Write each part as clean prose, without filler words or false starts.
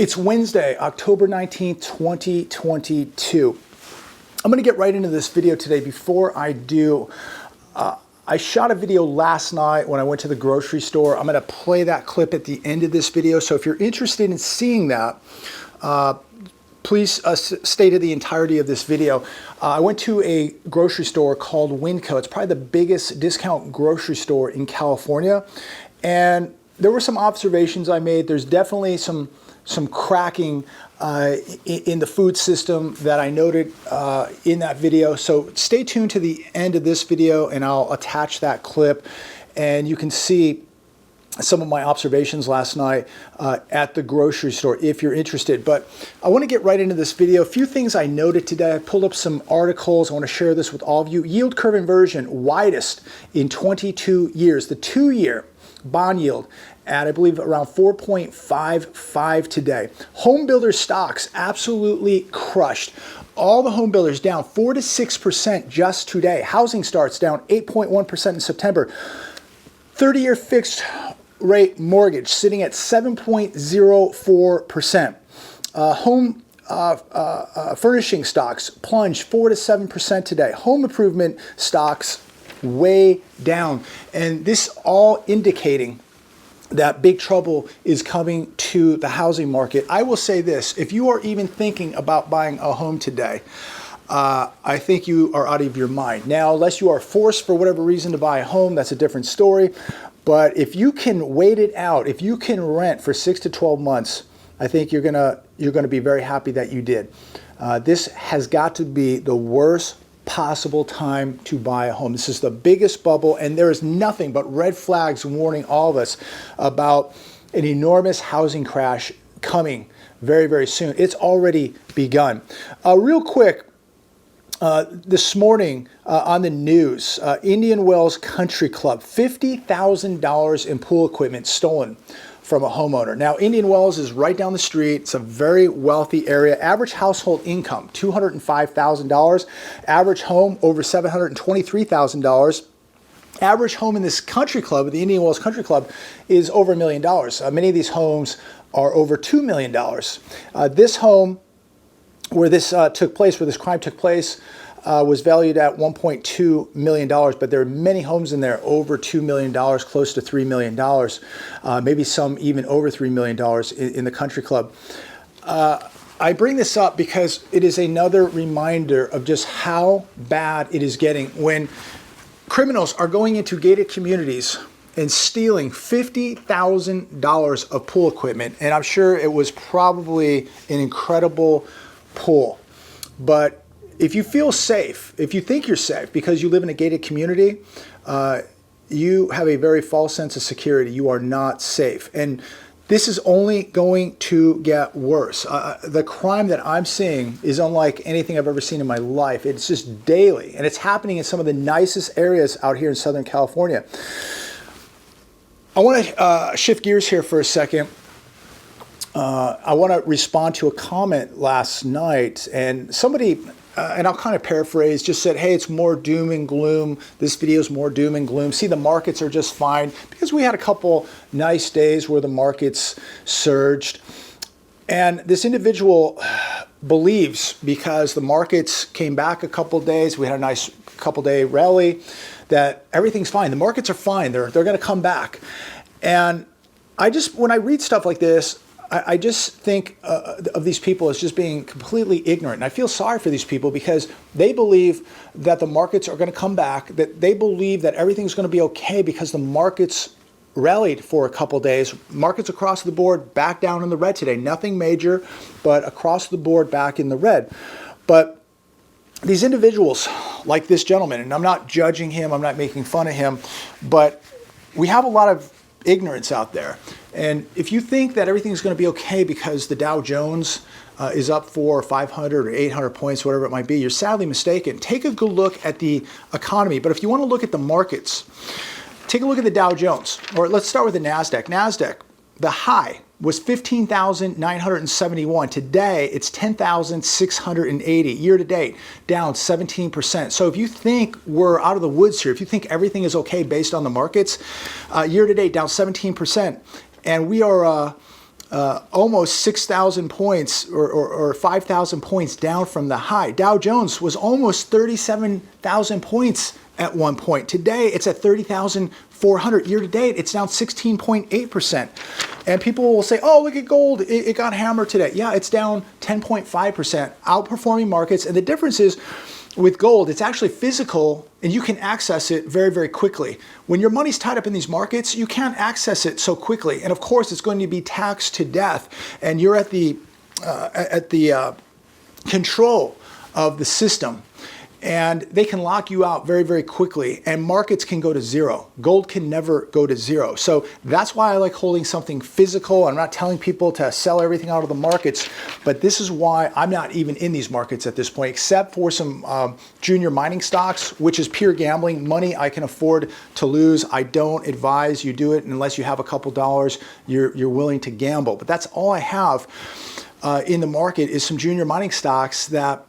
It's Wednesday, October 19th, 2022. I'm going to get right into this video today. Before I do, I shot a video last night when I went to the grocery store. I'm going to play that clip at the end of this video. So if you're interested in seeing that, please stay to the entirety of this video. I went to a grocery store called Winco. It's probably the biggest discount grocery store in California. And there were some observations I made. There's definitely some cracking in the food system that I noted in that video. So stay tuned to the end of this video and I'll attach that clip and you can see some of my observations last night at the grocery store if you're interested. But I want to get right into this video. A few things I noted today. I pulled up some articles. I want to share this with all of you. Yield curve inversion, widest in 22 years. The 2-year bond yield at, I believe, around 4.55 today. Home builder stocks absolutely crushed. All the home builders down 4 to 6% just today. Housing starts down 8.1% in September. 30-year fixed rate mortgage sitting at 7.04%. Home furnishing stocks plunged 4 to 7% today. Home improvement stocks way down. And this all indicating that big trouble is coming to the housing market. I will say this, if you are even thinking about buying a home today, I think you are out of your mind. Now, unless you are forced for whatever reason to buy a home, that's a different story. But if you can wait it out, if you can rent for 6 to 12 months, I think you're gonna be very happy that you did. This has got to be the worst possible time to buy a home. This is the biggest bubble, and there is nothing but red flags warning all of us about an enormous housing crash coming very, very soon. It's already begun. Real quick, this morning on the news, Indian Wells Country Club, $50,000 in pool equipment stolen from a homeowner. Now, Indian Wells is right down the street. It's a very wealthy area. Average household income, $205,000. Average home, over $723,000. Average home in this country club, the Indian Wells Country Club, is over $1 million. Many of these homes are over $2 million. This home, where this crime took place, was valued at $1.2 million, but there are many homes in there over $2 million, close to $3 million, maybe some even over $3 million in the country club. I bring this up because it is another reminder of just how bad it is getting when criminals are going into gated communities and stealing $50,000 of pool equipment. And I'm sure it was probably an incredible pool. But if you feel safe, if you think you're safe because you live in a gated community, you have a very false sense of security. You are not safe. And this is only going to get worse. The crime that I'm seeing is unlike anything I've ever seen in my life. It's just daily. And it's happening in some of the nicest areas out here in Southern California. I want to shift gears here for a second. I want to respond to a comment last night, and somebody, and I'll kind of paraphrase, just said, hey, it's more doom and gloom. This video is more doom and gloom. See, the markets are just fine, because we had a couple nice days where the markets surged. And this individual believes, because the markets came back a couple days, we had a nice couple day rally, that everything's fine. The markets are fine. They're going to come back. And when I read stuff like this, I just think of these people as just being completely ignorant. And I feel sorry for these people because they believe that the markets are going to come back, that they believe that everything's going to be okay because the markets rallied for a couple days. Markets across the board back down in the red today. Nothing major, but across the board back in the red. But these individuals, like this gentleman, and I'm not judging him, I'm not making fun of him, but we have a lot of ignorance out there. And if you think that everything's going to be okay because the Dow Jones is up 400 or 500 or 800 points, whatever it might be, you're sadly mistaken. Take a good look at the economy. But if you want to look at the markets, take a look at the Dow Jones. Or let's start with the NASDAQ. NASDAQ, the high was 15,971. Today, it's 10,680. Year to date, down 17%. So if you think we're out of the woods here, if you think everything is okay based on the markets, year to date, down 17%. And we are almost 6,000 points or 5,000 points down from the high. Dow Jones was almost 37,000 points at one point. Today, it's at 30,400. Year to date, it's down 16.8%. And people will say, oh, look at gold. It got hammered today. Yeah, it's down 10.5%, outperforming markets. And the difference is with gold, it's actually physical and you can access it very, very quickly. When your money's tied up in these markets, you can't access it so quickly. And of course, it's going to be taxed to death. And you're at the control of the system. And they can lock you out very, very quickly. And markets can go to zero. Gold can never go to zero. So that's why I like holding something physical. I'm not telling people to sell everything out of the markets, but this is why I'm not even in these markets at this point, except for some junior mining stocks, which is pure gambling. Money I can afford to lose. I don't advise you do it unless you have a couple dollars you're willing to gamble. But that's all I have in the market is some junior mining stocks that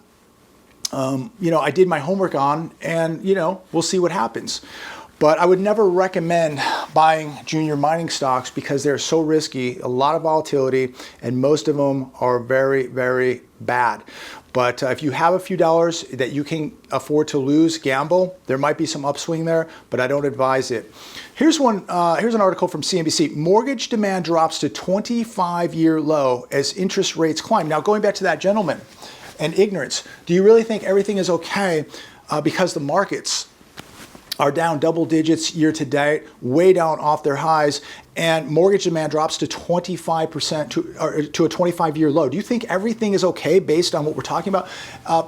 I did my homework on, and, we'll see what happens. But I would never recommend buying junior mining stocks because they're so risky, a lot of volatility, and most of them are very, very bad. But if you have a few dollars that you can afford to lose, gamble, there might be some upswing there, but I don't advise it. Here's an article from CNBC. Mortgage demand drops to 25-year low as interest rates climb. Now, going back to that gentleman and ignorance, do you really think everything is okay because the markets are down double digits year to date, way down off their highs, and mortgage demand drops to 25% to a 25-year low? Do you think everything is okay based on what we're talking about?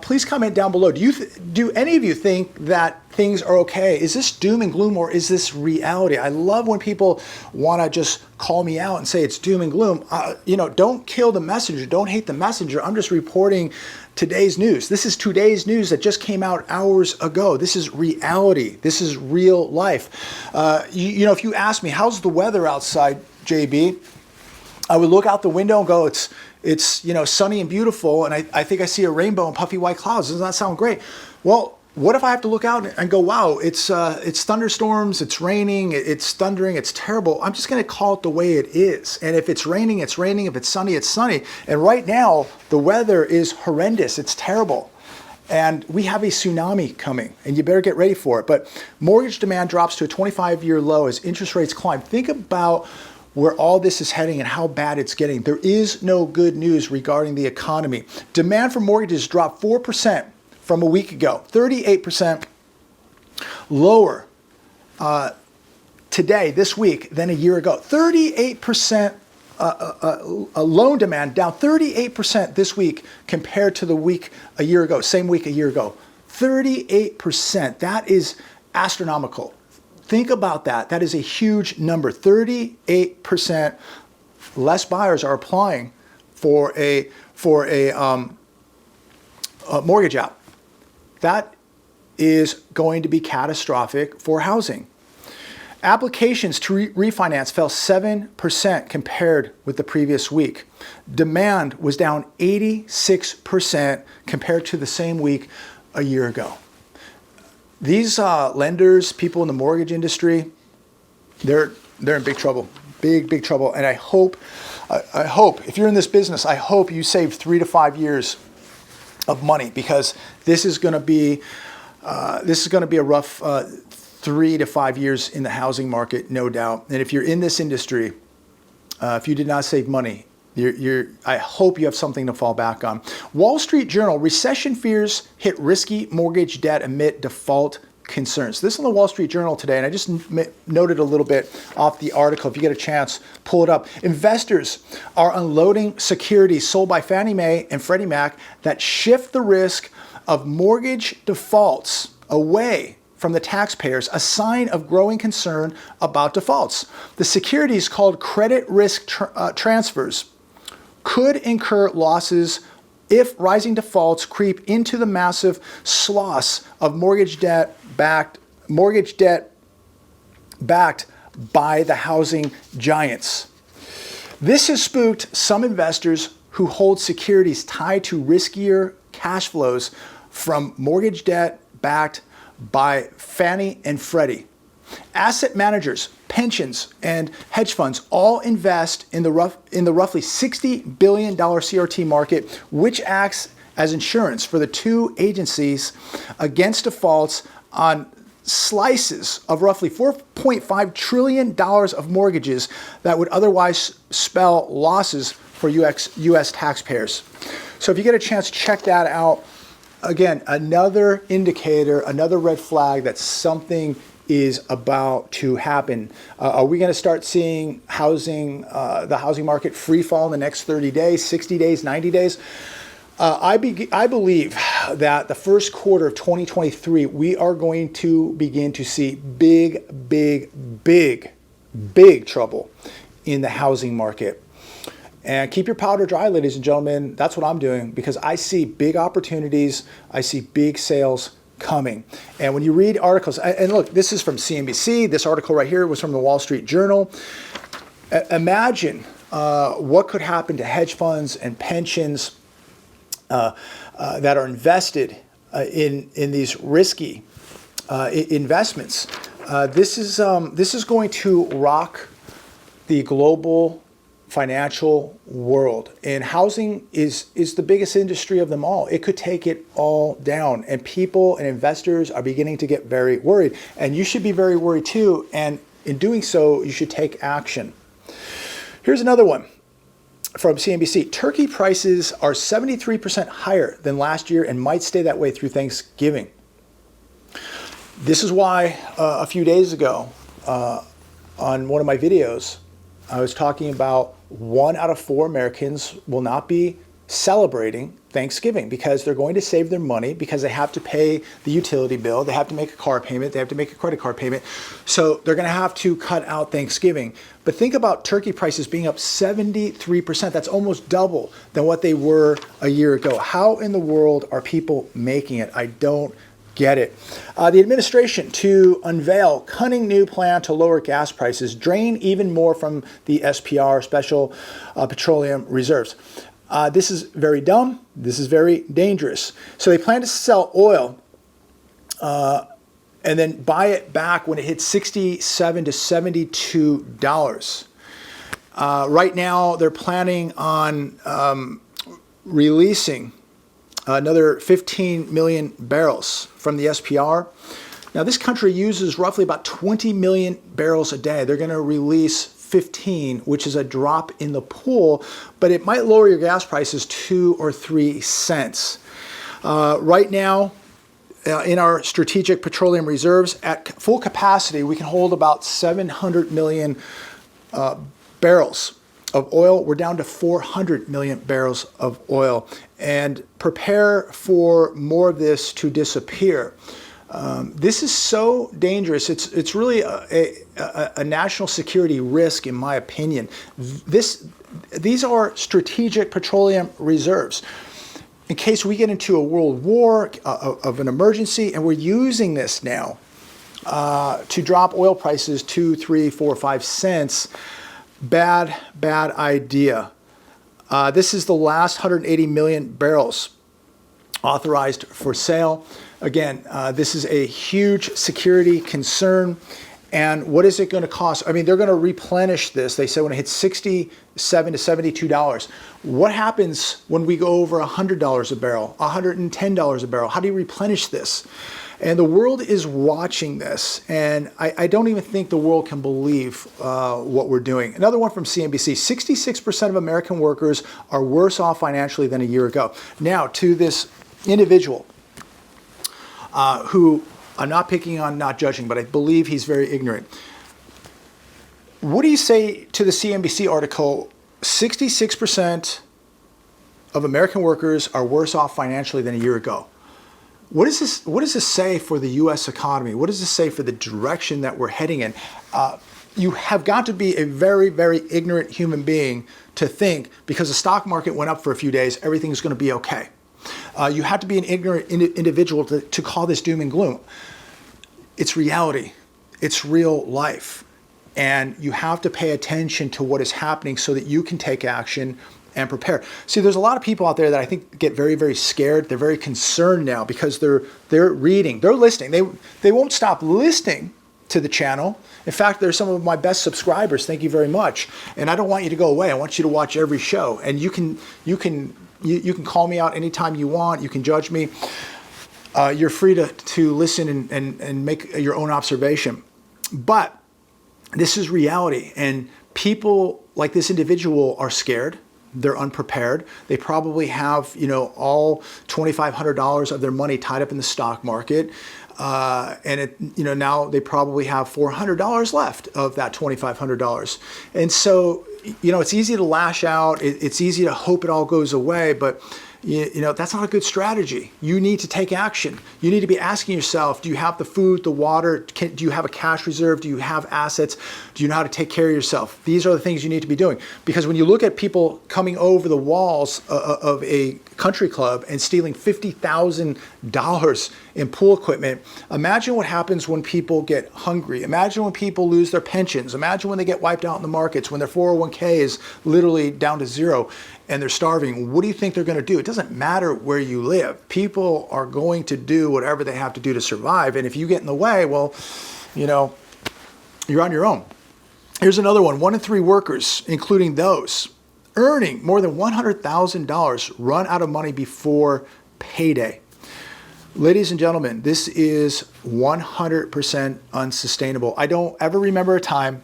Please comment down below. Do any of you think that things are okay? Is this doom and gloom or is this reality? I love when people want to just call me out and say it's doom and gloom. Don't kill the messenger. Don't hate the messenger. I'm just reporting today's news. This is today's news that just came out hours ago. This is reality. This is real life. If you ask me, how's the weather outside, JB? I would look out the window and go, it's sunny and beautiful, and I think I see a rainbow and puffy white clouds. Doesn't that sound great? Well, what if I have to look out and go, wow, it's thunderstorms, it's raining, it's thundering, it's terrible. I'm just going to call it the way it is. And if it's raining, it's raining. If it's sunny, it's sunny. And right now, the weather is horrendous. It's terrible. And we have a tsunami coming, and you better get ready for it. But mortgage demand drops to a 25-year low as interest rates climb. Think about where all this is heading and how bad it's getting. There is no good news regarding the economy. Demand for mortgages dropped 4% from a week ago, 38% lower today, this week, than a year ago. 38% loan demand down 38% this week compared to the week a year ago, same week a year ago. 38%. That is astronomical. Think about that. That is a huge number. 38% less buyers are applying for a mortgage app. That is going to be catastrophic for housing. Applications to refinance fell 7% compared with the previous week. Demand was down 86% compared to the same week a year ago. These lenders, people in the mortgage industry, they're in big trouble, big trouble. And I hope, if you're in this business, I hope you save 3 to 5 years of money, because this is going to be a rough 3 to 5 years in the housing market, no doubt. And if you're in this industry, if you did not save money, I hope you have something to fall back on. Wall Street Journal: recession fears hit risky mortgage debt amid default concerns. This is in the Wall Street Journal today, and I just noted a little bit off the article. If you get a chance, pull it up. Investors are unloading securities sold by Fannie Mae and Freddie Mac that shift the risk of mortgage defaults away from the taxpayers, a sign of growing concern about defaults. The securities, called credit risk transfers, could incur losses if rising defaults creep into the massive sloughs of mortgage debt backed by the housing giants. This has spooked some investors who hold securities tied to riskier cash flows from mortgage debt backed by Fannie and Freddie. Asset managers pensions, and hedge funds all invest in the roughly $60 billion CRT market, which acts as insurance for the two agencies against defaults on slices of roughly $4.5 trillion of mortgages that would otherwise spell losses for U.S. taxpayers. So if you get a chance, check that out. Again, another indicator, another red flag that something is about to happen. Are we going to start seeing the housing market free fall in the next 30 days, 60 days, 90 days? I believe that the first quarter of 2023, we are going to begin to see big trouble in the housing market. And keep your powder dry, ladies and gentlemen. That's what I'm doing, because I see big opportunities. I see big sales coming. And when you read articles, and look, this is from CNBC. This article right here was from the Wall Street Journal. Imagine what could happen to hedge funds and pensions that are invested in these risky investments. This is going to rock the global financial world, and housing is the biggest industry of them all. It could take it all down, and people and investors are beginning to get very worried, and you should be very worried too, and in doing so you should take action. Here's another one from CNBC. Turkey prices are 73% higher than last year and might stay that way through Thanksgiving. This is why a few days ago on one of my videos I was talking about 1 out of 4 Americans will not be celebrating Thanksgiving because they're going to save their money, because they have to pay the utility bill, they have to make a car payment, they have to make a credit card payment. So they're going to have to cut out Thanksgiving. But think about turkey prices being up 73%. That's almost double than what they were a year ago. How in the world are people making it? I don't get it. The administration to unveil cunning new plan to lower gas prices, drain even more from the SPR, Special Petroleum Reserves. This is very dumb. This is very dangerous. So they plan to sell oil and then buy it back when it hits $67 to $72. Right now, they're planning on releasing another 15 million barrels from the SPR. Now, this country uses roughly about 20 million barrels a day. They're going to release 15, which is a drop in the pool, but it might lower your gas prices 2 or 3 cents. Right now, in our strategic petroleum reserves, at full capacity, we can hold about 700 million barrels of oil. We're down to 400 million barrels of oil, and prepare for more of this to disappear. This is so dangerous. It's really a national security risk, in my opinion. These are strategic petroleum reserves in case we get into a world war of an emergency, and we're using this now to drop oil prices 2, 3, 4, 5 cents. Bad idea. This is the last 180 million barrels authorized for sale. Again, this is a huge security concern. And what is it going to cost? I mean, they're going to replenish this. They say when it hits $67 to $72. What happens when we go over $100 a barrel, $110 a barrel? How do you replenish this? And the world is watching this, and I don't even think the world can believe what we're doing. Another one from CNBC, 66% of American workers are worse off financially than a year ago. Now, to this individual who I'm not picking on, not judging, but I believe he's very ignorant. What do you say to the CNBC article, 66% of American workers are worse off financially than a year ago? What does this say for the U.S. economy? What does this say for the direction that we're heading in? You have got to be a very, very ignorant human being to think because the stock market went up for a few days, everything's going to be okay. You have to be an ignorant individual to call this doom and gloom. It's reality. It's real life. And you have to pay attention to what is happening so that you can take action and prepare. See, there's a lot of people out there that I think get very, very scared. They're very concerned now because they're reading, they're listening. They won't stop listening to the channel. In fact, they're some of my best subscribers. Thank you very much. And I don't want you to go away. I want you to watch every show. And you can call me out anytime you want. You can judge me. You're free to listen and make your own observation. But this is reality. And people like this individual are scared. They're unprepared. They probably have, all $2,500 of their money tied up in the stock market. Now they probably have $400 left of that $2,500. And so, it's easy to lash out. It's easy to hope it all goes away, but that's not a good strategy. You need to take action. You need to be asking yourself, do you have the food, the water? Do you have a cash reserve? Do you have assets? Do you know how to take care of yourself? These are the things you need to be doing. Because when you look at people coming over the walls of a country club and stealing $50,000 in pool equipment, imagine what happens when people get hungry. Imagine when people lose their pensions. Imagine when they get wiped out in the markets, when their 401k is literally down to zero and they're starving. What do you think they're going to do? It doesn't matter where you live. People are going to do whatever they have to do to survive. And if you get in the way, well, you're on your own. Here's another one. 1 in 3 workers, including those earning more than $100,000, run out of money before payday. Ladies and gentlemen, this is 100% unsustainable. I don't ever remember a time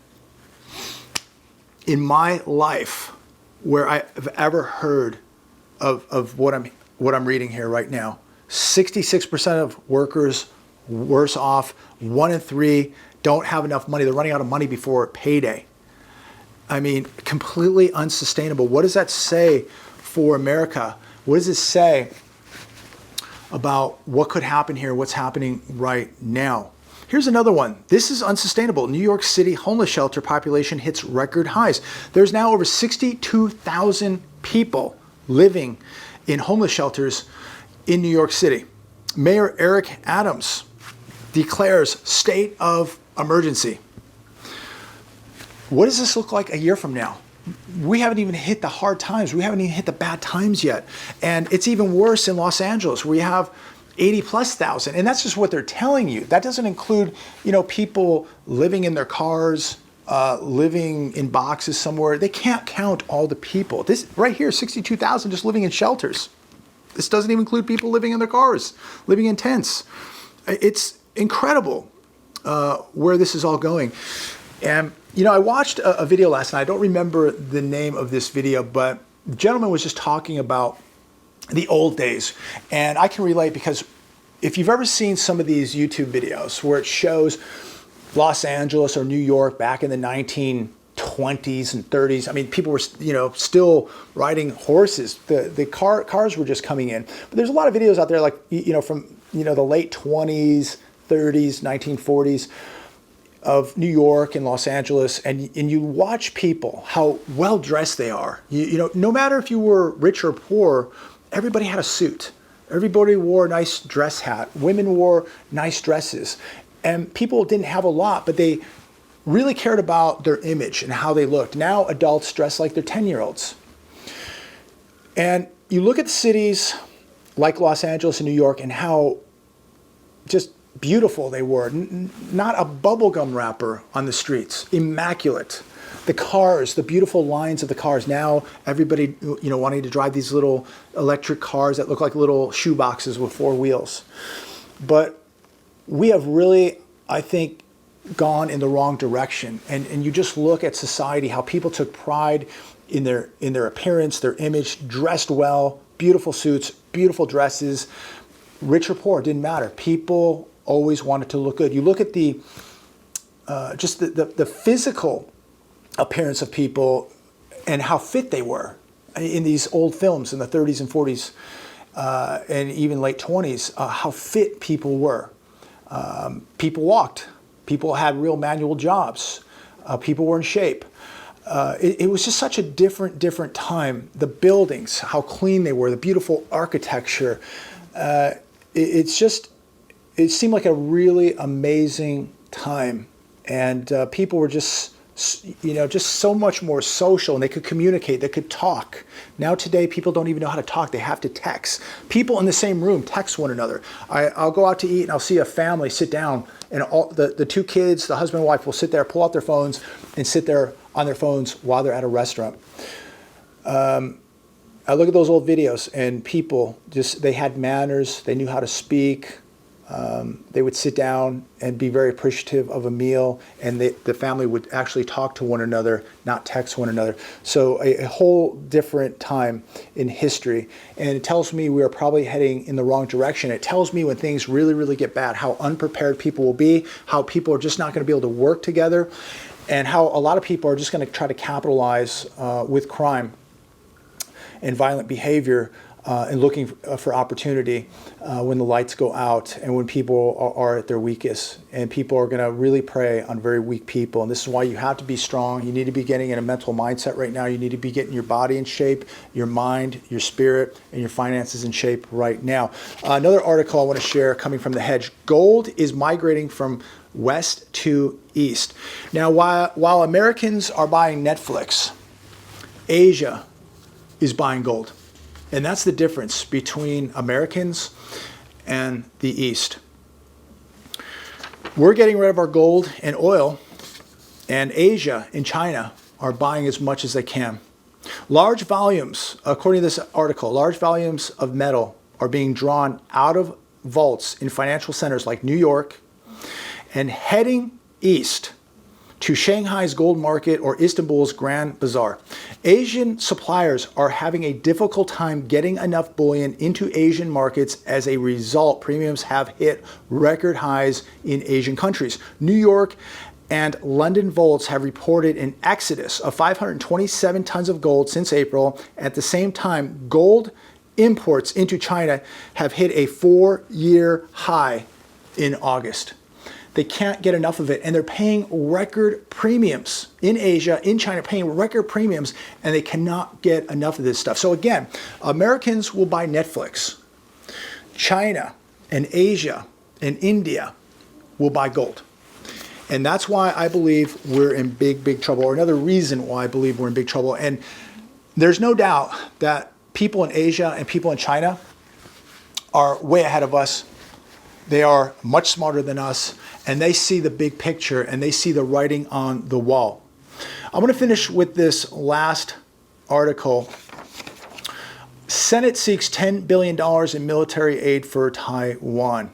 in my life where I've ever heard of what I'm reading here right now. 66% of workers worse off. 1 in 3 don't have enough money. They're running out of money before payday. I mean, completely unsustainable. What does that say for America? What does it say about what could happen here, what's happening right now? Here's another one. This is unsustainable. New York City homeless shelter population hits record highs. There's now over 62,000 people living in homeless shelters in New York City. Mayor Eric Adams declares state of emergency. What does this look like a year from now? We haven't even hit the hard times. We haven't even hit the bad times yet. And it's even worse in Los Angeles, where you have 80,000+. And that's just what they're telling you. That doesn't include, people living in their cars, living in boxes somewhere. They can't count all the people. This right here, 62,000 just living in shelters. This doesn't even include people living in their cars, living in tents. It's incredible where this is all going. And, I watched a video last night. I don't remember the name of this video, but the gentleman was just talking about the old days. And I can relate because if you've ever seen some of these YouTube videos where it shows Los Angeles or New York back in the 1920s and 30s, I mean, people were, still riding horses. The cars were just coming in. But there's a lot of videos out there like, from, the late 20s, 30s, 1940s of New York and Los Angeles, and you watch people, how well dressed they are. No matter if you were rich or poor, everybody had a suit. Everybody wore a nice dress hat. Women wore nice dresses. And people didn't have a lot, but they really cared about their image and how they looked. Now adults dress like they're 10-year-olds. And you look at the cities like Los Angeles and New York and how just beautiful they were. Not a bubblegum wrapper on the streets. Immaculate. The cars, the beautiful lines of the cars. Now everybody, wanting to drive these little electric cars that look like little shoe boxes with 4 wheels. But we have really, I think, gone in the wrong direction. And you just look at society, how people took pride in their appearance, their image, dressed well, beautiful suits, beautiful dresses, rich or poor, didn't matter. People always wanted to look good. You look at the physical appearance of people and how fit they were in these old films in the 30s and 40s and even late 20s, how fit people were. People walked. People had real manual jobs. People were in shape. It was just such a different time. The buildings, how clean they were, the beautiful architecture. It seemed like a really amazing time. And people were just just so much more social, and they could communicate, they could talk. Now today, people don't even know how to talk. They have to text. People in the same room text one another. I'll go out to eat and I'll see a family sit down, and all the two kids, the husband and wife, will sit there, pull out their phones, and sit there on their phones while they're at a restaurant. I look at those old videos, and people they had manners, they knew how to speak. They would sit down and be very appreciative of a meal, and the family would actually talk to one another, not text one another. So a whole different time in history. And it tells me we are probably heading in the wrong direction. It tells me when things really, really get bad, how unprepared people will be, how people are just not going to be able to work together, and how a lot of people are just going to try to capitalize with crime and violent behavior and looking for opportunity when the lights go out and when people are at their weakest. And people are going to really prey on very weak people. And this is why you have to be strong. You need to be getting in a mental mindset right now. You need to be getting your body in shape, your mind, your spirit, and your finances in shape right now. Another article I want to share coming from The Hedge. Gold is migrating from west to east. Now, while Americans are buying Netflix, Asia is buying gold. And that's the difference between Americans and the East. We're getting rid of our gold and oil, and Asia and China are buying as much as they can. Large volumes, according to this article, large volumes of metal are being drawn out of vaults in financial centers like New York and heading east to Shanghai's gold market or Istanbul's Grand Bazaar. Asian suppliers are having a difficult time getting enough bullion into Asian markets. As a result, premiums have hit record highs in Asian countries. New York and London vaults have reported an exodus of 527 tons of gold since April. At the same time, gold imports into China have hit a 4-year high in August. They can't get enough of it, and they're paying record premiums in Asia, in China, paying record premiums, and they cannot get enough of this stuff. So again, Americans will buy Netflix. China and Asia and India will buy gold. And that's why I believe we're in big, big trouble, or another reason why I believe we're in big trouble. And there's no doubt that people in Asia and people in China are way ahead of us. They are much smarter than us, and they see the big picture, and they see the writing on the wall. I'm going to finish with this last article. Senate seeks $10 billion in military aid for Taiwan.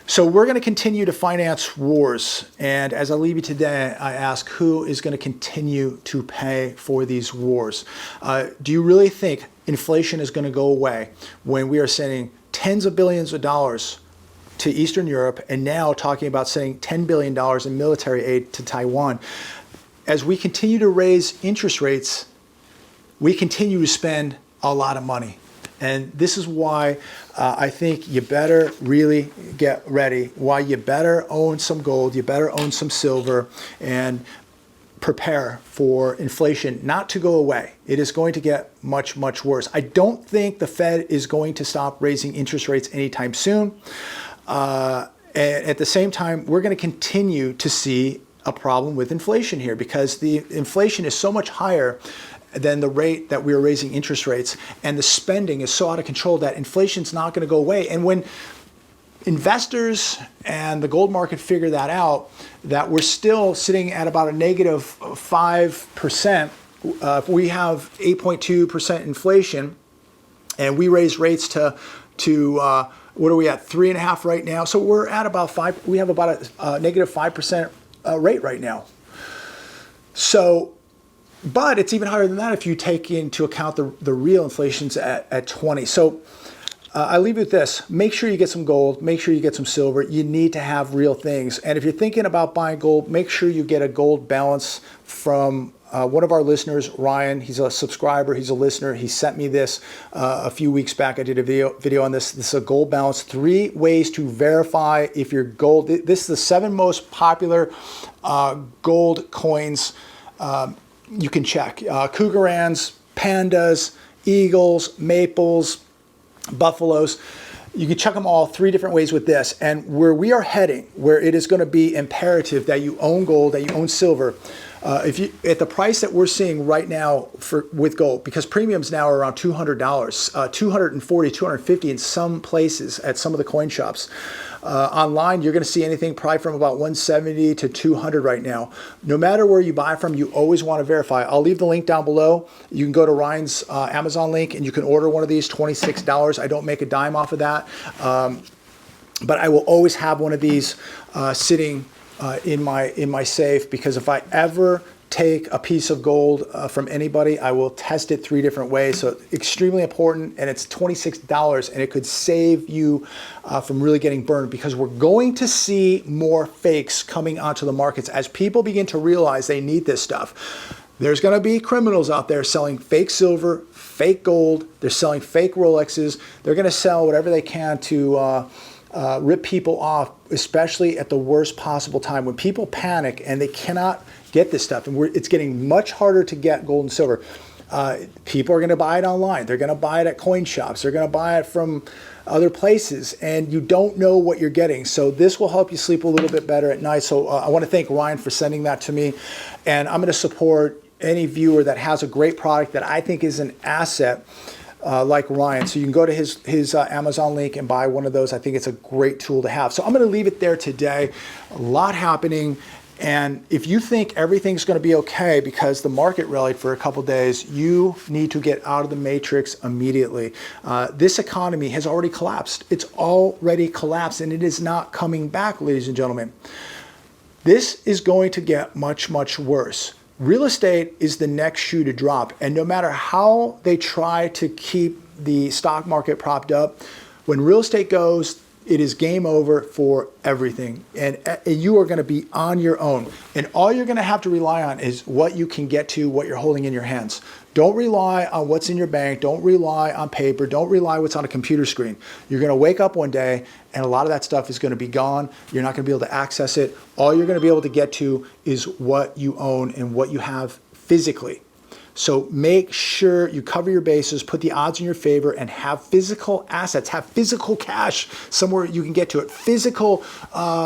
So we're going to continue to finance wars. And as I leave you today, I ask, who is going to continue to pay for these wars? Do you really think inflation is going to go away when we are sending tens of billions of dollars to Eastern Europe, and now talking about sending $10 billion in military aid to Taiwan? As we continue to raise interest rates, we continue to spend a lot of money. And this is why I think you better really get ready, why you better own some gold, you better own some silver, and prepare for inflation not to go away. It is going to get much, much worse. I don't think the Fed is going to stop raising interest rates anytime soon. And at the same time, we're going to continue to see a problem with inflation here, because the inflation is so much higher than the rate that we're raising interest rates, and the spending is so out of control that inflation's not going to go away. And when investors and the gold market figure that out, that we're still sitting at about a negative 5%, if we have 8.2% inflation, and we raise rates to what are we at, 3.5 right now? So we're at about 5. We have about a negative 5% rate right now. So, but it's even higher than that if you take into account the real inflation's at 20. So I leave you with this. Make sure you get some gold. Make sure you get some silver. You need to have real things. And if you're thinking about buying gold, make sure you get a gold balance from one of our listeners, Ryan. He's a subscriber. He's a listener. He sent me this a few weeks back. I did a video on this. This is a gold balance. 3 ways to verify if you're gold. This is the 7 most popular gold coins you can check. Cougarans, pandas, eagles, maples, buffaloes. You can check them all 3 different ways with this. And where we are heading, where it is going to be imperative that you own gold, that you own silver, If you at the price that we're seeing right now with gold, because premiums now are around $200, $240, $250 in some places at some of the coin shops. Online, you're going to see anything probably from about $170 to $200 right now. No matter where you buy from, you always want to verify. I'll leave the link down below. You can go to Ryan's Amazon link and you can order one of these, $26. I don't make a dime off of that. But I will always have one of these sitting in my safe, because if I ever take a piece of gold from anybody, I will test it 3 different ways. So extremely important, and it's $26, and it could save you from really getting burned, because we're going to see more fakes coming onto the markets as people begin to realize they need this stuff. There's going to be criminals out there selling fake silver, fake gold. They're selling fake Rolexes. They're going to sell whatever they can to rip people off, especially at the worst possible time when people panic and they cannot get this stuff. And it's getting much harder to get gold and silver. People are going to buy it online. They're going to buy it at coin shops. They're going to buy it from other places, and you don't know what you're getting. So this will help you sleep a little bit better at night. So I want to thank Ryan for sending that to me, and I'm going to support any viewer that has a great product that I think is an asset, like Ryan. So you can go to his Amazon link and buy one of those. I think it's a great tool to have. So I'm going to leave it there today. A lot happening. And if you think everything's going to be okay because the market rallied for a couple days, you need to get out of the matrix immediately. This economy has already collapsed. It's already collapsed, and it is not coming back, ladies and gentlemen. This is going to get much, much worse. Real estate is the next shoe to drop. And no matter how they try to keep the stock market propped up, when real estate goes, it is game over for everything. And you are going to be on your own. And all you're going to have to rely on is what you can get to, what you're holding in your hands. Don't rely on what's in your bank. Don't rely on paper. Don't rely on what's on a computer screen. You're going to wake up one day and a lot of that stuff is going to be gone. You're not going to be able to access it. All you're going to be able to get to is what you own and what you have physically. So make sure you cover your bases, put the odds in your favor, and have physical assets, have physical cash somewhere you can get to it. Physical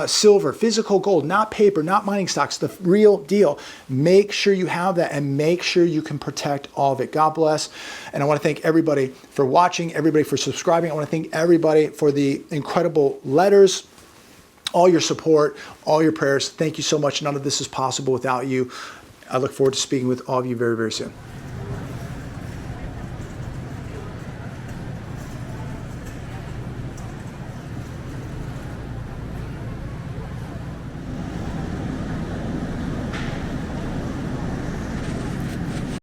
silver, physical gold, not paper, not mining stocks, the real deal. Make sure you have that and make sure you can protect all of it. God bless. And I want to thank everybody for watching, everybody for subscribing. I want to thank everybody for the incredible letters, all your support, all your prayers. Thank you so much. None of this is possible without you. I look forward to speaking with all of you very, very soon.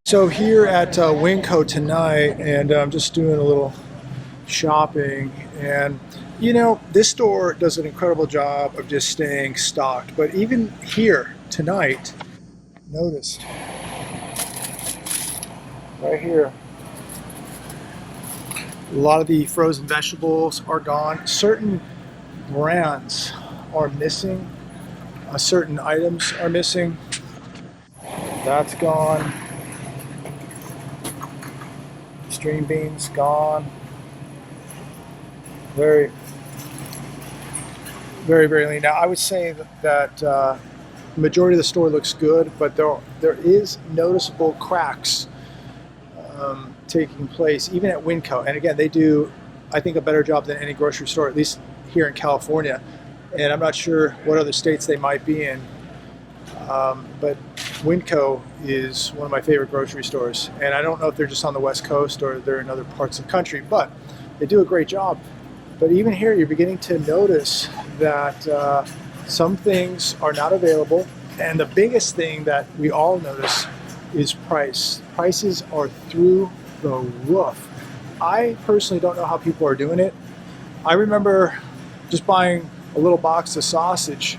So here at Winco tonight, and I'm just doing a little shopping, and you know, this store does an incredible job of just staying stocked. But even here tonight, noticed right here, a lot of the frozen vegetables are gone. Certain brands are missing. Certain items are missing. That's gone. String beans gone. Very, very, very lean. Now I would say that the majority of the store looks good, but there is noticeable cracks taking place, even at Winco. And again, they do, I think, a better job than any grocery store, at least here in California. And I'm not sure what other states they might be in. But Winco is one of my favorite grocery stores. And I don't know if they're just on the West Coast or they're in other parts of the country, but they do a great job. But even here, you're beginning to notice that some things are not available. And the biggest thing that we all notice is price. Prices are through the roof. I personally don't know how people are doing it. I remember just buying a little box of sausage,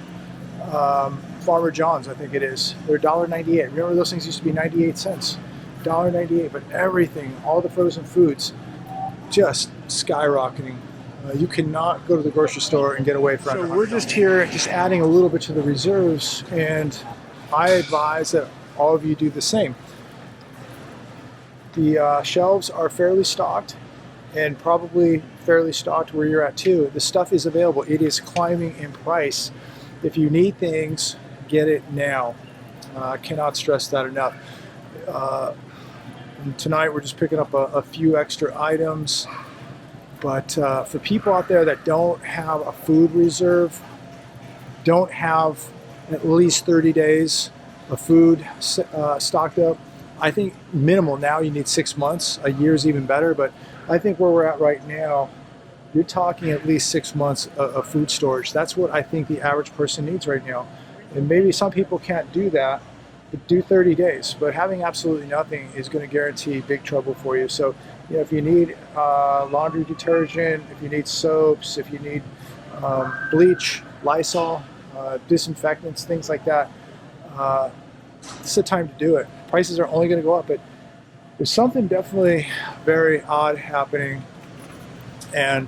Farmer John's, I think it is. They're $1.98. Remember those things used to be 98 cents, $1.98, but everything, all the frozen foods, just skyrocketing. You cannot go to the grocery store and get away from it. So we're just here, just adding a little bit to the reserves, and I advise that all of you do the same. The shelves are fairly stocked, and probably fairly stocked where you're at too. The stuff is available. It is climbing in price. If you need things, get it now. I cannot stress that enough. And tonight we're just picking up a few extra items. But for people out there that don't have a food reserve, don't have at least 30 days of food stocked up, I think minimal now you need 6 months. A year is even better, but I think where we're at right now, you're talking at least 6 months of food storage. That's what I think the average person needs right now. And maybe some people can't do that, but do 30 days. But having absolutely nothing is going to guarantee big trouble for you. So, you know, if you need laundry detergent, if you need soaps, if you need bleach, Lysol, disinfectants, things like that, it's the time to do it. Prices are only going to go up, but there's something definitely very odd happening, and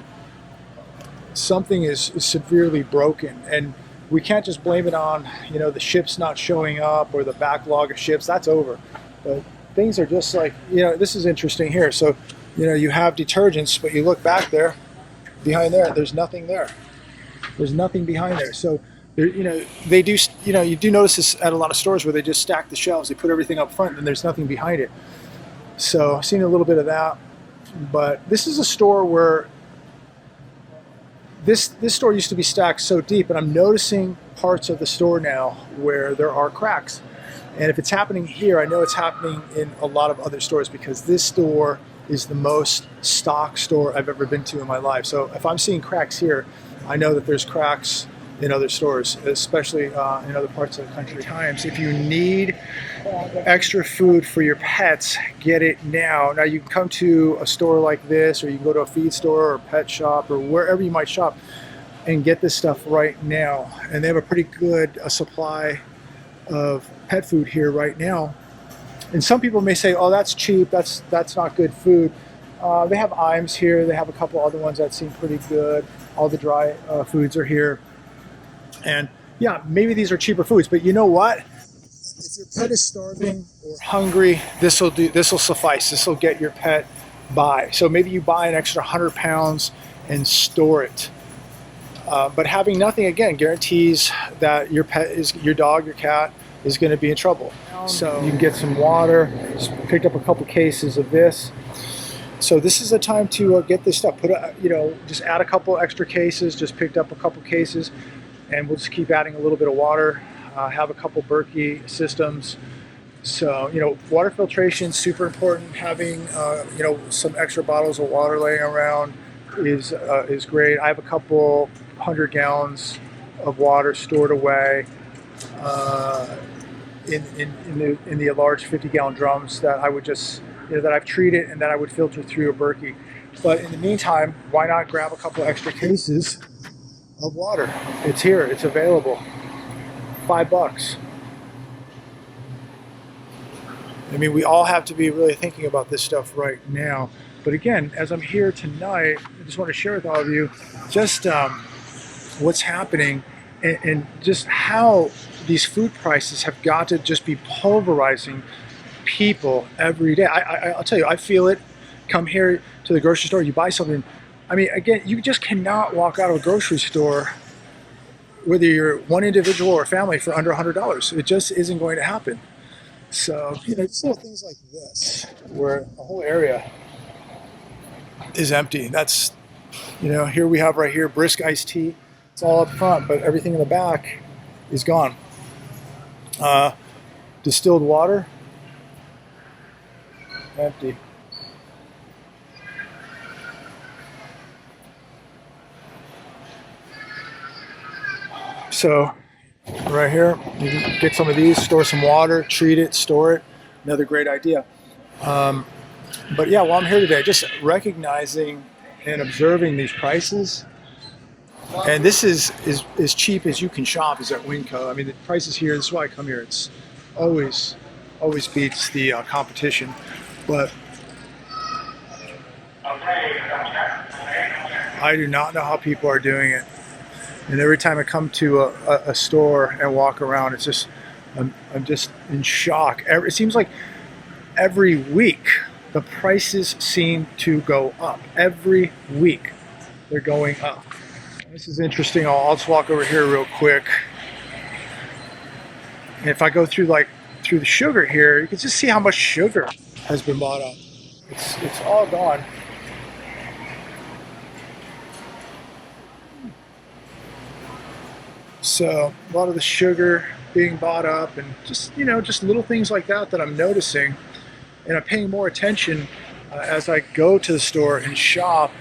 something is severely broken. And we can't just blame it on, you know, the ships not showing up or the backlog of ships. That's over. But things are just like, you know, this is interesting here. So, you know, you have detergents, but you look back there, behind there, there's nothing there. There's nothing behind there. So, you know, they do, you know, you do notice this at a lot of stores where they just stack the shelves, they put everything up front, and there's nothing behind it. So I've seen a little bit of that. But this is a store where this store used to be stacked so deep, and I'm noticing parts of the store now where there are cracks. And if it's happening here, I know it's happening in a lot of other stores, because this store is the most stock store I've ever been to in my life. So if I'm seeing cracks here, I know that there's cracks in other stores, especially in other parts of the country. Times, if you need extra food for your pets, get it now. Now you can come to a store like this, or you can go to a feed store or a pet shop or wherever you might shop and get this stuff right now. And they have a pretty good supply of pet food here right now. And some people may say, oh, that's cheap, that's not good food. They have Iams here, they have a couple other ones that seem pretty good. All the dry foods are here. And yeah, maybe these are cheaper foods, but you know what? If your pet is starving or hungry, this will suffice. This will get your pet by. So maybe you buy an extra 100 pounds and store it. But having nothing, again, guarantees that your pet your dog, your cat is going to be in trouble. So you can get some water. Just picked up a couple cases of this. So this is the time to get this stuff. Just add a couple extra cases. Just picked up a couple cases. And we'll just keep adding a little bit of water, have a couple Berkey systems. So, you know, water filtration is super important. Having, some extra bottles of water laying around is great. I have a couple 100 gallons of water stored away in the large 50-gallon drums that I would just, that I've treated and that I would filter through a Berkey. But in the meantime, why not grab a couple extra cases of water? It's here, it's available. $5. I mean, we all have to be really thinking about this stuff right now. But again, as I'm here tonight, I just want to share with all of you just what's happening and just how these food prices have got to just be pulverizing people every day. I'll tell you, I feel it. Come here to the grocery store, you buy something. I mean, again, you just cannot walk out of a grocery store, whether you're one individual or a family, for under $100. It just isn't going to happen. So, just little things like this, where the whole area is empty. That's, here we have right here, brisk iced tea. It's all up front, but everything in the back is gone. Distilled water, empty. So right here, you can get some of these, store some water, treat it, store it. Another great idea. But yeah, while I'm here today, just recognizing and observing these prices. And this is as cheap as you can shop is at Winco. I mean, the prices here, this is why I come here. It's always beats the competition. But I do not know how people are doing it. And every time I come to a store and walk around, it's just, I'm just in shock. It seems like every week the prices seem to go up. Every week they're going up. This is interesting. I'll just walk over here real quick. And if I go through through the sugar here, you can just see how much sugar has been bought up. It's all gone. So a lot of the sugar being bought up, and just, you know, just little things like that that I'm noticing, and I'm paying more attention as I go to the store and shop.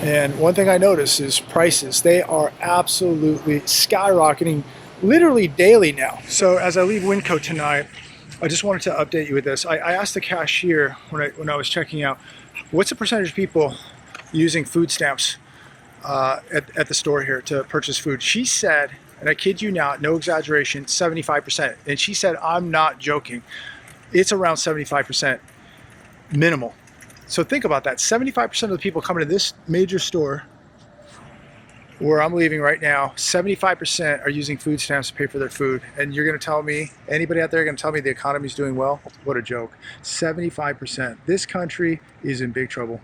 And one thing I notice is prices. They are absolutely skyrocketing literally daily now. So as I leave Winco tonight, I just wanted to update you with this. I asked the cashier when I was checking out, what's the percentage of people using food stamps at the store here to purchase food? She said, and I kid you not, no exaggeration, 75%. And she said, I'm not joking. It's around 75% minimal. So think about that. 75% of the people coming to this major store where I'm leaving right now, 75% are using food stamps to pay for their food. And you're going to tell me, anybody out there going to tell me the economy's doing well? What a joke. 75%. This country is in big trouble.